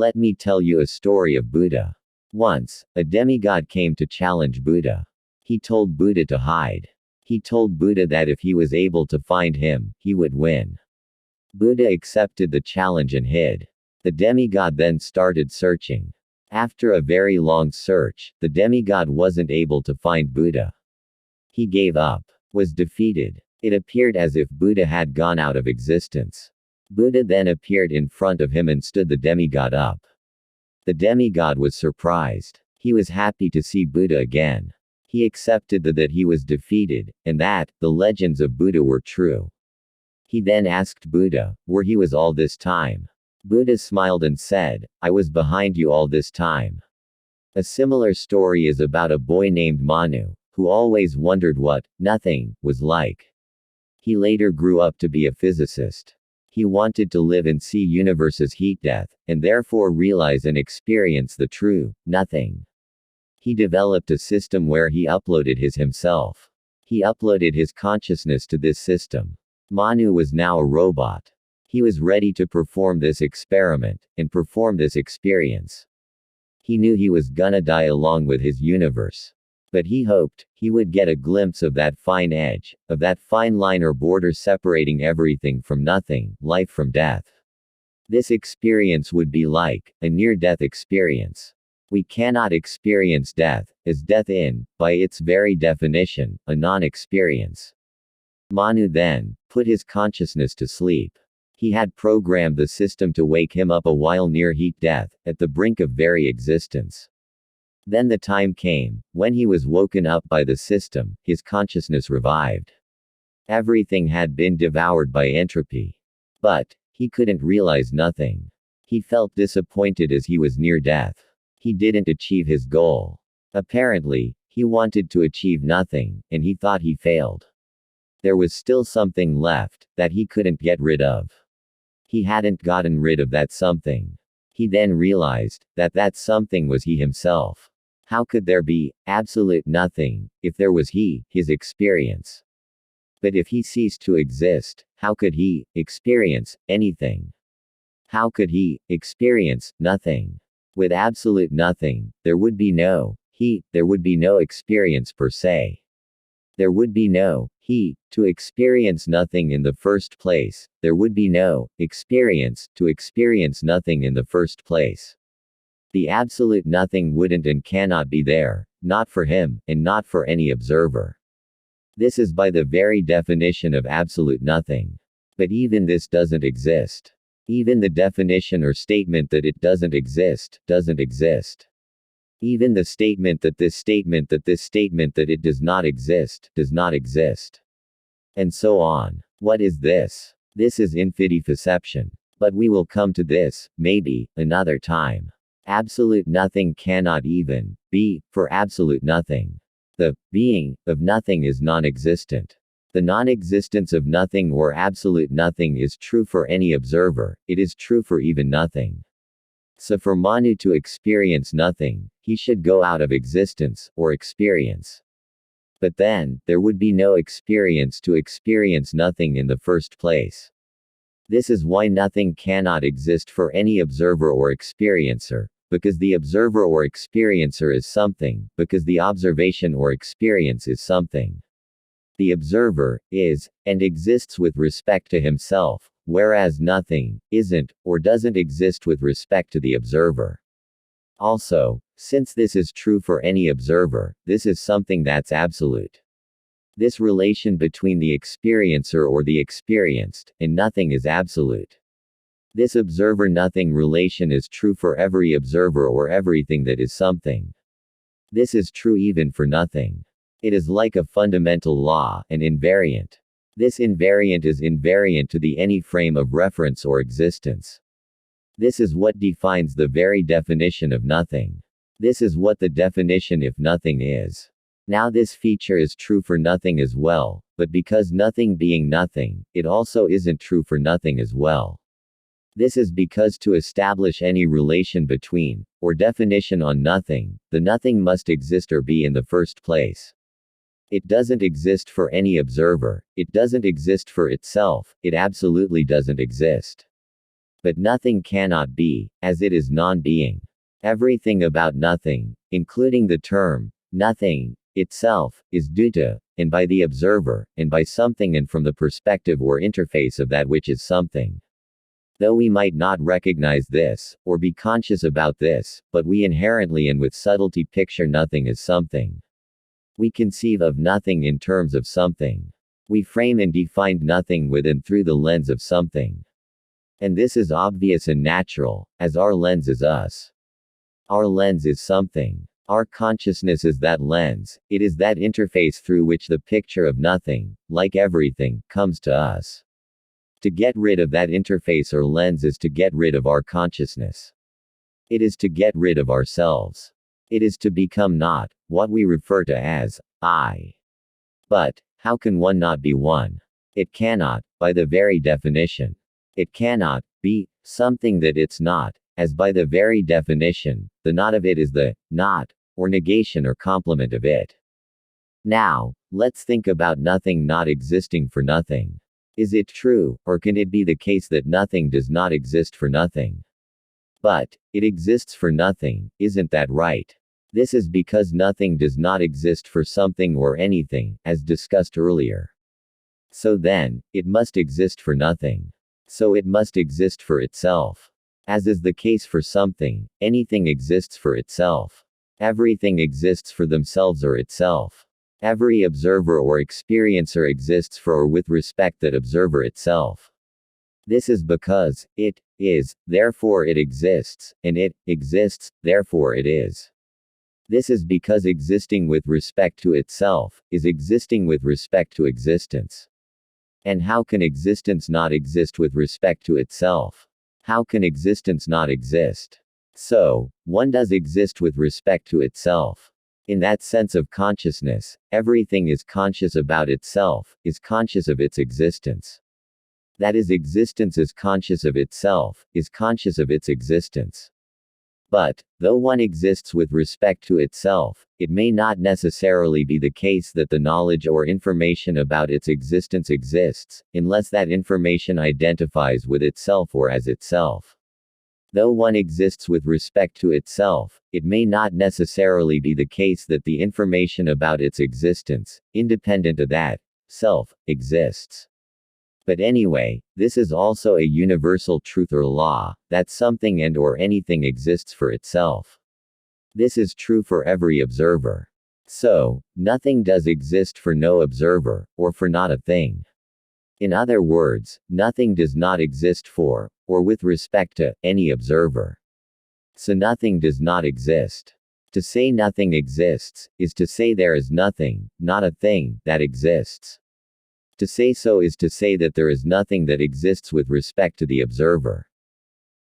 Let me tell you a story of Buddha. Once, a demigod came to challenge Buddha. He told Buddha to hide. He told Buddha that if he was able to find him, he would win. Buddha accepted the challenge and hid. The demigod then started searching. After a very long search, the demigod wasn't able to find Buddha. He gave up, was defeated. It appeared as if Buddha had gone out of existence. Buddha then appeared in front of him and stood the demigod up. The demigod was surprised. He was happy to see Buddha again. He accepted that he was defeated, and that the legends of Buddha were true. He then asked Buddha, where he was all this time. Buddha smiled and said, I was behind you all this time. A similar story is about a boy named Manu, who always wondered what nothing was like. He later grew up to be a physicist. He wanted to live and see universe's heat death, and therefore realize and experience the true nothing. He developed a system where he uploaded himself. He uploaded his consciousness to this system. Manu was now a robot. He was ready to perform this experiment, and perform this experience. He knew he was gonna die along with his universe. But he hoped he would get a glimpse of that fine edge, of that fine line or border separating everything from nothing, life from death. This experience would be like a near-death experience. We cannot experience death, as death by its very definition, a non-experience. Manu then put his consciousness to sleep. He had programmed the system to wake him up a while near heat death, at the brink of very existence. Then the time came, when he was woken up by the system, his consciousness revived. Everything had been devoured by entropy. But he couldn't realize nothing. He felt disappointed as he was near death. He didn't achieve his goal. Apparently, he wanted to achieve nothing, and he thought he failed. There was still something left, that he couldn't get rid of. He hadn't gotten rid of that something. He then realized that that something was he himself. How could there be absolute nothing if there was his experience? But if he ceased to exist, how could he experience anything? How could he experience nothing? With absolute nothing, there would be no there would be no experience per se. There would be no to experience nothing in the first place. There would be no experience to experience nothing in the first place. The absolute nothing wouldn't and cannot be there, not for him, and not for any observer. This is by the very definition of absolute nothing. But even this doesn't exist. Even the definition or statement that it doesn't exist. Even the statement that this statement that it does not exist. And so on. What is this? This is infinity perception. But we will come to this, maybe, another time. Absolute nothing cannot even be for absolute nothing. The being of nothing is non-existent. The non-existence of nothing or absolute nothing is true for any observer, it is true for even nothing. So for Manu to experience nothing, he should go out of existence, or experience. But then, there would be no experience to experience nothing in the first place. This is why nothing cannot exist for any observer or experiencer, because the observer or experiencer is something, because the observation or experience is something. The observer is, and exists with respect to himself, whereas nothing isn't, or doesn't exist with respect to the observer. Also, since this is true for any observer, this is something that's absolute. This relation between the experiencer or the experienced, and nothing is absolute. This observer-nothing relation is true for every observer or everything that is something. This is true even for nothing. It is like a fundamental law, and invariant. This invariant is invariant to the any frame of reference or existence. This is what defines the very definition of nothing. This is what the definition if nothing is. Now this feature is true for nothing as well, but because nothing being nothing, it also isn't true for nothing as well. This is because to establish any relation between, or definition on nothing, the nothing must exist or be in the first place. It doesn't exist for any observer, it doesn't exist for itself, it absolutely doesn't exist. But nothing cannot be, as it is non-being. Everything about nothing, including the term, nothing, itself, is duta, and by the observer, and by something and from the perspective or interface of that which is something. Though we might not recognize this, or be conscious about this, but we inherently and with subtlety picture nothing as something. We conceive of nothing in terms of something. We frame and define nothing with and through the lens of something. And this is obvious and natural, as our lens is us. Our lens is something. Our consciousness is that lens, it is that interface through which the picture of nothing, like everything, comes to us. To get rid of that interface or lens is to get rid of our consciousness. It is to get rid of ourselves. It is to become not, what we refer to as, I. But, how can one not be one? It cannot, by the very definition. It cannot be something that it's not, as by the very definition, the not of it is the not, or negation or complement of it. Now, let's think about nothing not existing for nothing. Is it true, or can it be the case that nothing does not exist for nothing? But, it exists for nothing, isn't that right? This is because nothing does not exist for something or anything, as discussed earlier. So then, it must exist for nothing. So it must exist for itself. As is the case for something, anything exists for itself. Everything exists for themselves or itself. Every observer or experiencer exists for or with respect that observer itself. This is because it is, therefore it exists, and it exists, therefore it is. This is because existing with respect to itself is existing with respect to existence. And how can existence not exist with respect to itself? How can existence not exist? So, one does exist with respect to itself. In that sense of consciousness, everything is conscious about itself, is conscious of its existence. That is, existence is conscious of itself, is conscious of its existence. But, though one exists with respect to itself, it may not necessarily be the case that the knowledge or information about its existence exists, unless that information identifies with itself or as itself. Though one exists with respect to itself, it may not necessarily be the case that the information about its existence, independent of that self, exists. But anyway, this is also a universal truth or law, that something and or anything exists for itself. This is true for every observer. So, nothing does exist for no observer, or for not a thing. In other words, nothing does not exist for, or with respect to, any observer. So nothing does not exist. To say nothing exists, is to say there is nothing, not a thing, that exists. To say so is to say that there is nothing that exists with respect to the observer.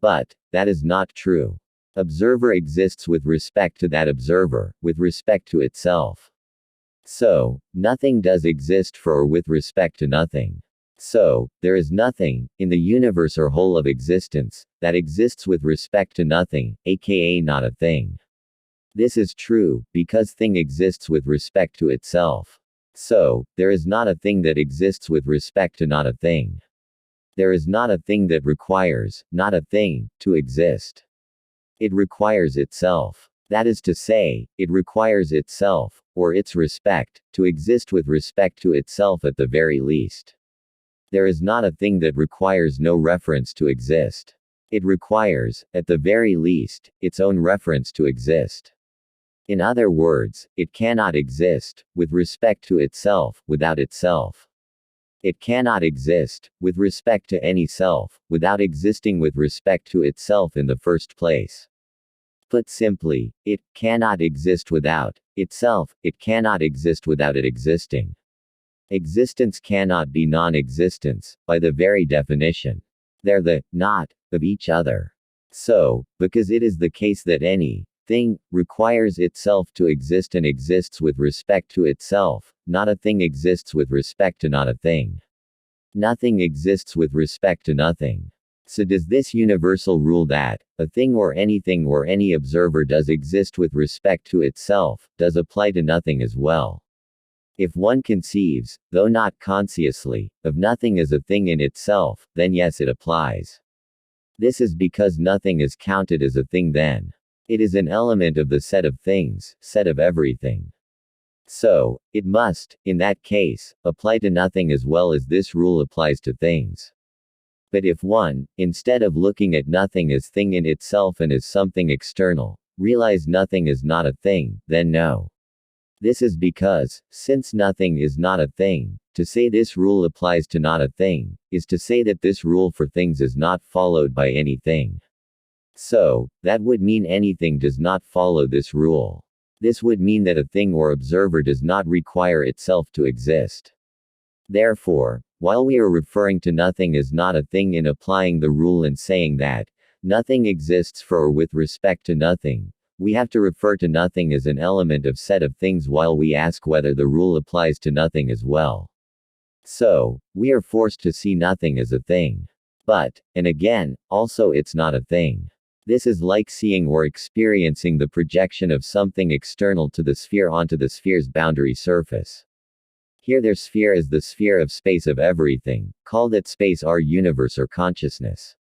But, that is not true. Observer exists with respect to that observer, with respect to itself. So, nothing does exist for or with respect to nothing. So, there is nothing, in the universe or whole of existence, that exists with respect to nothing, aka not a thing. This is true, because thing exists with respect to itself. So, there is not a thing that exists with respect to not a thing. There is not a thing that requires, not a thing, to exist. It requires itself. That is to say, it requires itself, or its respect, to exist with respect to itself at the very least. There is not a thing that requires no reference to exist. It requires, at the very least, its own reference to exist. In other words, it cannot exist, with respect to itself, without itself. It cannot exist, with respect to any self, without existing with respect to itself in the first place. Put simply, it cannot exist without itself, it cannot exist without it existing. Existence cannot be non-existence, by the very definition. They're the not of each other. So, because it is the case that any thing requires itself to exist and exists with respect to itself, not a thing exists with respect to not a thing. Nothing exists with respect to nothing. So does this universal rule that a thing or anything or any observer does exist with respect to itself, does apply to nothing as well? If one conceives, though not consciously, of nothing as a thing in itself, then yes, it applies. This is because nothing is counted as a thing then. It is an element of the set of things, set of everything. So, it must, in that case, apply to nothing as well as this rule applies to things. But if one, instead of looking at nothing as thing in itself and as something external, realize nothing is not a thing, then no. This is because, since nothing is not a thing, to say this rule applies to not a thing, is to say that this rule for things is not followed by anything. So, that would mean anything does not follow this rule. This would mean that a thing or observer does not require itself to exist. Therefore, while we are referring to nothing as not a thing in applying the rule and saying that nothing exists for or with respect to nothing, we have to refer to nothing as an element of set of things while we ask whether the rule applies to nothing as well. So, we are forced to see nothing as a thing. But, and again, also it's not a thing. This is like seeing or experiencing the projection of something external to the sphere onto the sphere's boundary surface. Here their sphere is the sphere of space of everything, call that space our universe or consciousness.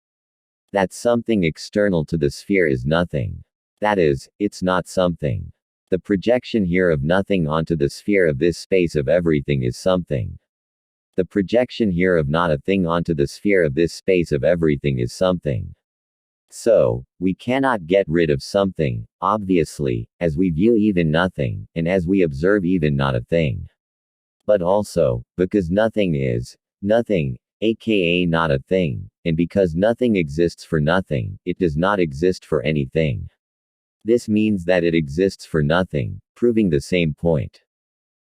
That something external to the sphere is nothing. That is, it's not something. The projection here of nothing onto the sphere of this space of everything is something. The projection here of not a thing onto the sphere of this space of everything is something. So, we cannot get rid of something, obviously, as we view even nothing, and as we observe even not a thing. But also, because nothing is nothing, aka not a thing, and because nothing exists for nothing, it does not exist for anything. This means that it exists for nothing, proving the same point.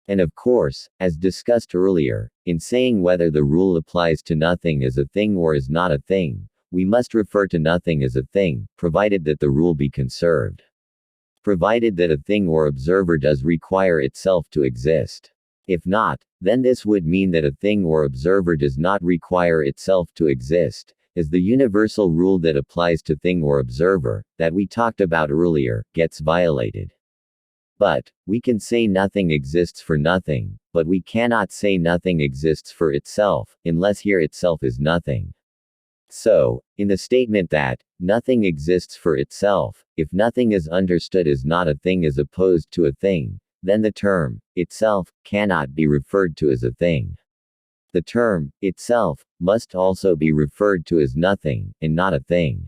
And of course, as discussed earlier, in saying whether the rule applies to nothing as a thing or as not a thing, we must refer to nothing as a thing, provided that the rule be conserved. Provided that a thing or observer does require itself to exist. If not, then this would mean that a thing or observer does not require itself to exist, as the universal rule that applies to thing or observer, that we talked about earlier, gets violated. But, we can say nothing exists for nothing, but we cannot say nothing exists for itself, unless here itself is nothing. So, in the statement that nothing exists for itself, if nothing is understood as not a thing as opposed to a thing, then the term itself cannot be referred to as a thing. The term itself must also be referred to as nothing, and not a thing.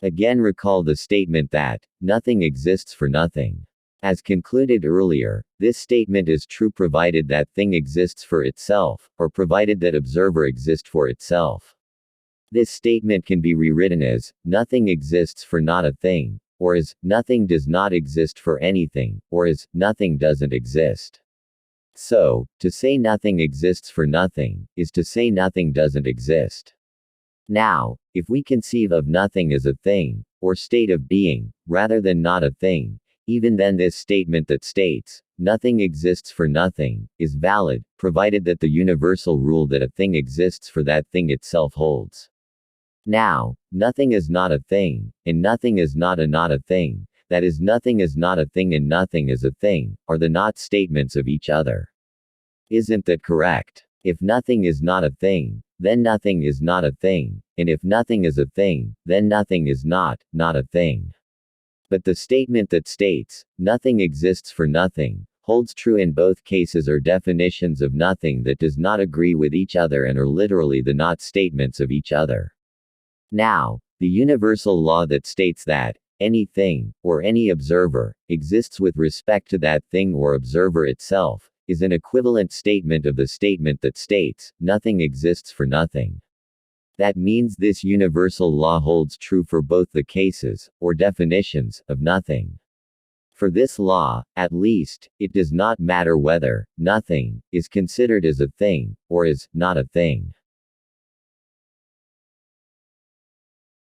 Again, recall the statement that nothing exists for nothing. As concluded earlier, this statement is true provided that thing exists for itself, or provided that observer exists for itself. This statement can be rewritten as, nothing exists for not a thing, or as, nothing does not exist for anything, or as, nothing doesn't exist. So, to say nothing exists for nothing, is to say nothing doesn't exist. Now, if we conceive of nothing as a thing, or state of being, rather than not a thing, even then this statement that states, nothing exists for nothing, is valid, provided that the universal rule that a thing exists for that thing itself holds. Now, nothing is not a thing, and nothing is not a thing, that is nothing is not a thing and nothing is a thing, are the not statements of each other. Isn't that correct? If nothing is not a thing, then nothing is not a thing, and if nothing is a thing, then nothing is not a thing. But the statement that states, nothing exists for nothing, holds true in both cases or definitions of nothing that does not agree with each other and are literally the not statements of each other. Now, the universal law that states that any thing, or any observer, exists with respect to that thing or observer itself, is an equivalent statement of the statement that states, nothing exists for nothing. That means this universal law holds true for both the cases, or definitions, of nothing. For this law, at least, it does not matter whether nothing is considered as a thing, or as not a thing.